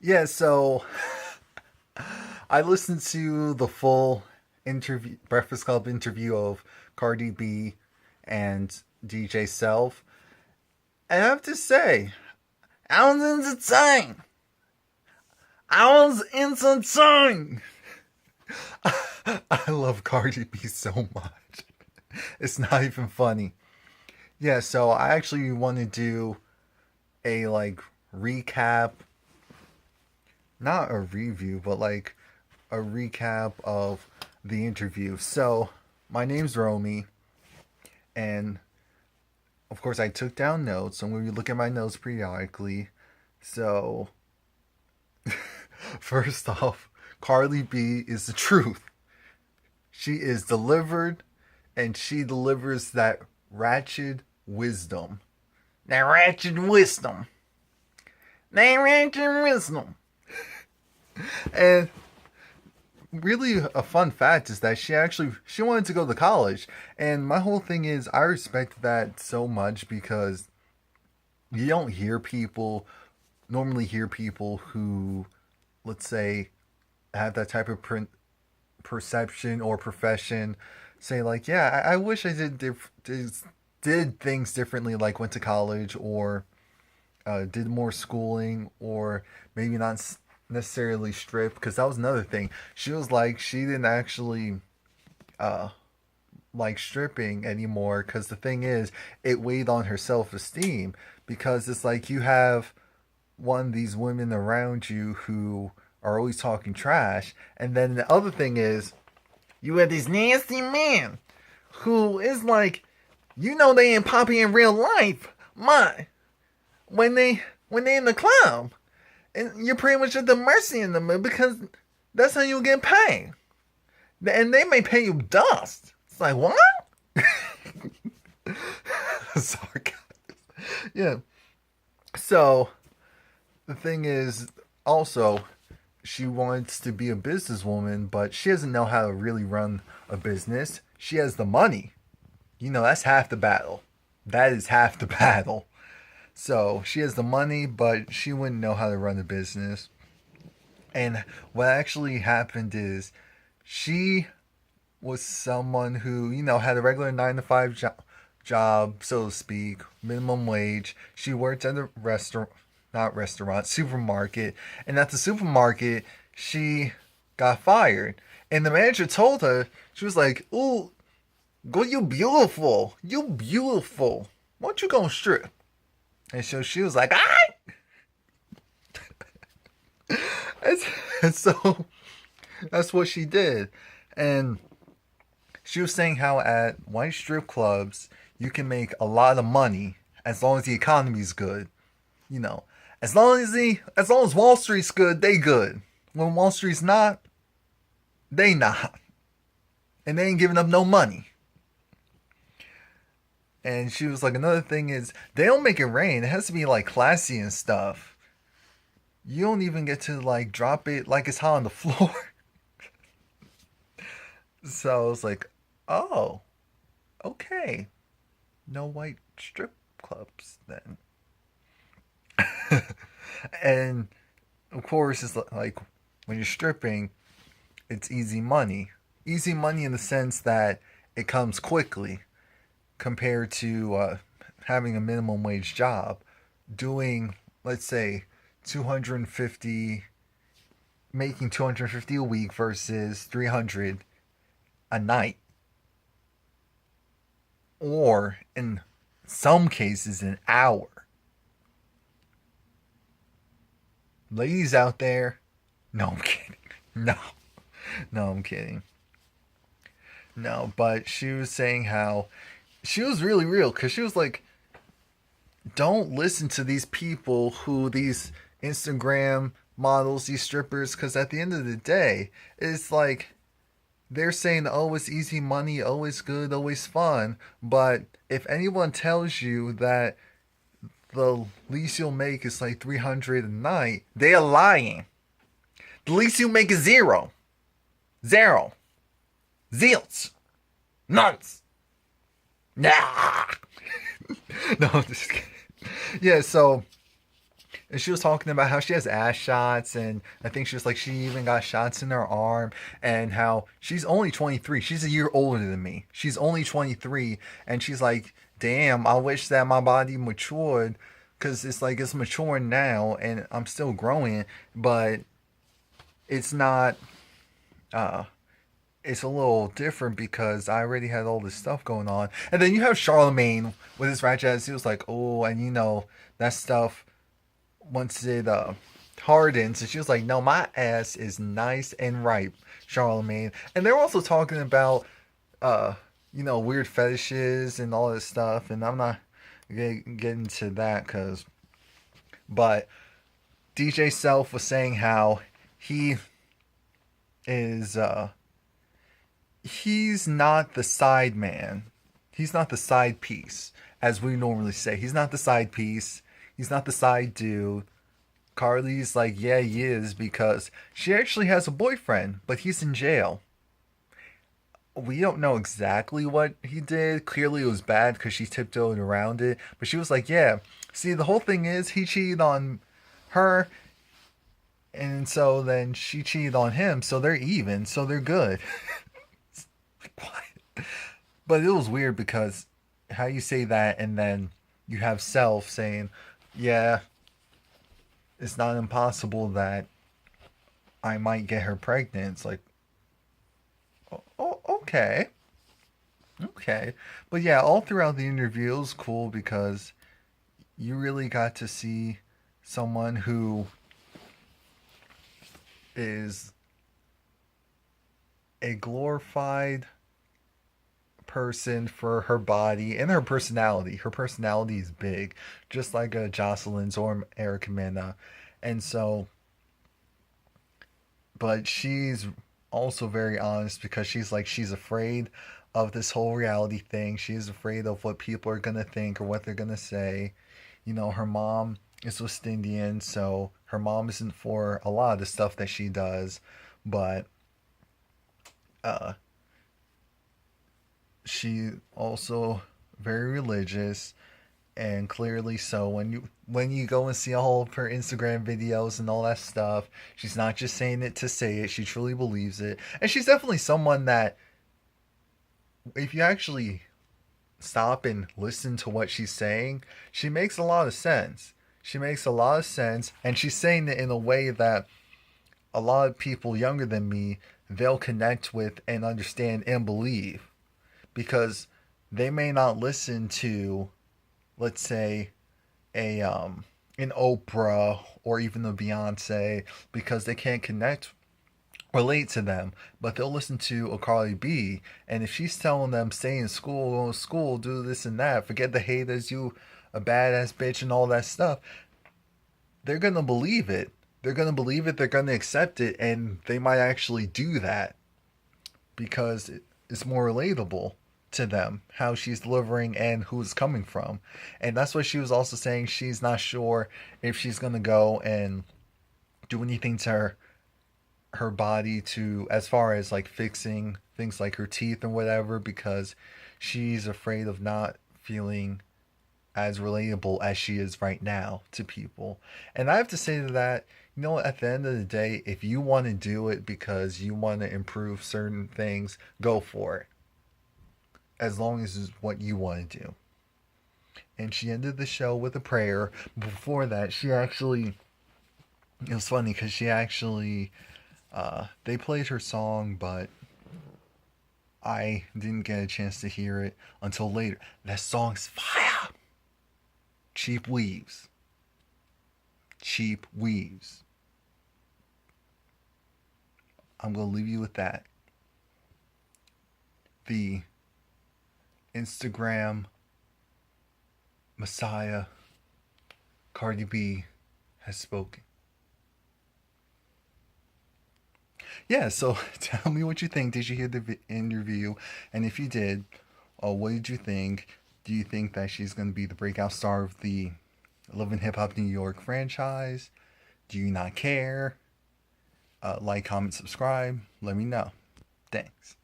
Yeah, so I listened to the full interview, Breakfast Club interview of Cardi B and DJ Self. And I have to say, I was entertained. I was entertained. I love Cardi B so much. It's not even funny. Yeah, so I actually want to do a recap, not a review, but like a recap of the interview. So, my name's Romie, and of course, I took down notes. I'm going to be looking at my notes periodically. So, first off, Carly B is the truth. She is delivered, and she delivers that ratchet wisdom. That ratchet wisdom. That ratchet wisdom. And really a fun fact is that she wanted to go to college, and my whole thing is I respect that so much because you don't hear people who, let's say, have that type of perception or profession say like, yeah, I wish I did things differently, like went to college or did more schooling, or maybe not necessarily strip, because that was another thing. She was like, she didn't actually uh, like stripping anymore because the thing is, it weighed on her self esteem, because it's like you have one of these women around you who are always talking trash, and then the other thing is you have this nasty man who is like, they ain't poppy in real life. My when they in the club, and you're pretty much at the mercy of them because that's how you get paid. And they may pay you dust. It's like, what? Sorry, guys. Yeah. So, the thing is, also, she wants to be a businesswoman, but she doesn't know how to really run a business. She has the money. That's half the battle. That is half the battle. So she has the money, but she wouldn't know how to run a business. And what actually happened is she was someone who, had a regular 9 to 5 job, so to speak, minimum wage. She worked at a supermarket. And at the supermarket, she got fired. And the manager told her, she was like, "Ooh, go, you beautiful. You beautiful. Why don't you go strip?" And so she was like, "Ah!" And so that's what she did. And she was saying how at white strip clubs, you can make a lot of money as long as the economy's good. You know, as long as Wall Street's good, they good. When Wall Street's not, they not. And they ain't giving up no money. And she was like, another thing is, they don't make it rain. It has to be like classy and stuff. You don't even get to like drop it like it's hot on the floor. So I was like, oh, okay. No white strip clubs then. And of course, it's like when you're stripping, it's easy money. Easy money in the sense that it comes quickly compared to having a minimum wage job, doing, let's say, 250, making 250 a week versus 300 a night, or in some cases an hour. Ladies out there, no, I'm kidding. No, no, I'm kidding. No, but she was saying how she was really real, because she was like, don't listen to these people who, these Instagram models, these strippers, because at the end of the day, it's like they're saying, oh, it's easy money, always good, always fun. But if anyone tells you that the least you'll make is like 300 a night, they are lying. The least you make is zero. Zero. Zilts. Nuns. Nah. No, I'm just kidding. Yeah, so And she was talking about how she has ass shots, and I think she was like she even got shots in her arm, and how she's only 23. She's a year older than me. She's only 23, and she's like, "Damn, I wish that my body matured, because it's like it's maturing now, and I'm still growing, but it's not. Uh, it's a little different because I already had all this stuff going on." And then you have Charlemagne with his ratchet ass. He was like, "Oh, and you know that stuff." Once it hardens, and she was like, "No, my ass is nice and ripe, Charlemagne." And they're also talking about uh, weird fetishes and all this stuff, and I'm not getting to that but DJ Self was saying how he is he's not the side man, he's not the side piece as we normally say. He's not the side piece. He's not the side dude. Carly's like, yeah, he is, because she actually has a boyfriend, but he's in jail. We don't know exactly what he did. Clearly, it was bad because she tiptoed around it. But she was like, yeah, see, the whole thing is he cheated on her, and so then she cheated on him, so they're even, so they're good. What? But it was weird because how you say that, and then you have Self saying, yeah, it's not impossible that I might get her pregnant. It's like, oh, okay. Okay. But yeah, all throughout the interview, it was cool because you really got to see someone who is a glorified person for her body and her personality. Her personality is big, just like a Jocelyn's or Erica Mena. And so, but she's also very honest because she's like, she's afraid of this whole reality thing. She's afraid of what people are going to think or what they're going to say. Her mom is West Indian, so her mom isn't for a lot of the stuff that she does, but uh, she also very religious, and clearly so. When you go and see all of her Instagram videos and all that stuff, she's not just saying it to say it. She truly believes it, and she's definitely someone that, if you actually stop and listen to what she's saying, she makes a lot of sense. She makes a lot of sense, and she's saying it in a way that a lot of people younger than me, they'll connect with and understand and believe, because they may not listen to, let's say, a an Oprah or even a Beyonce, because they can't relate to them, but they'll listen to a Cardi B, and if she's telling them stay in school, go to school, do this and that, forget the haters, you a badass bitch and all that stuff, they're gonna believe it. They're gonna believe it. They're gonna accept it, and they might actually do that because it's more relatable to them how she's delivering and who it's coming from. And that's what she was also saying. She's not sure if she's gonna go and do anything to her body, to as far as like fixing things like her teeth and whatever, because she's afraid of not feeling as relatable as she is right now to people. And I have to say to that, at the end of the day, if you want to do it because you want to improve certain things, go for it, as long as it's what you want to do. And she ended the show with a prayer. Before that, it was funny because she actually, they played her song, but I didn't get a chance to hear it until later. That song's fire. Cheap Weaves. Cheap Weaves. I'm going to leave you with that. The Instagram Messiah, Cardi B, has spoken. Yeah, so tell me what you think. Did you hear the interview? And if you did, what did you think? Do you think that she's going to be the breakout star of the Love and Hip Hop New York franchise? Do you not care? Like, comment, subscribe. Let me know. Thanks.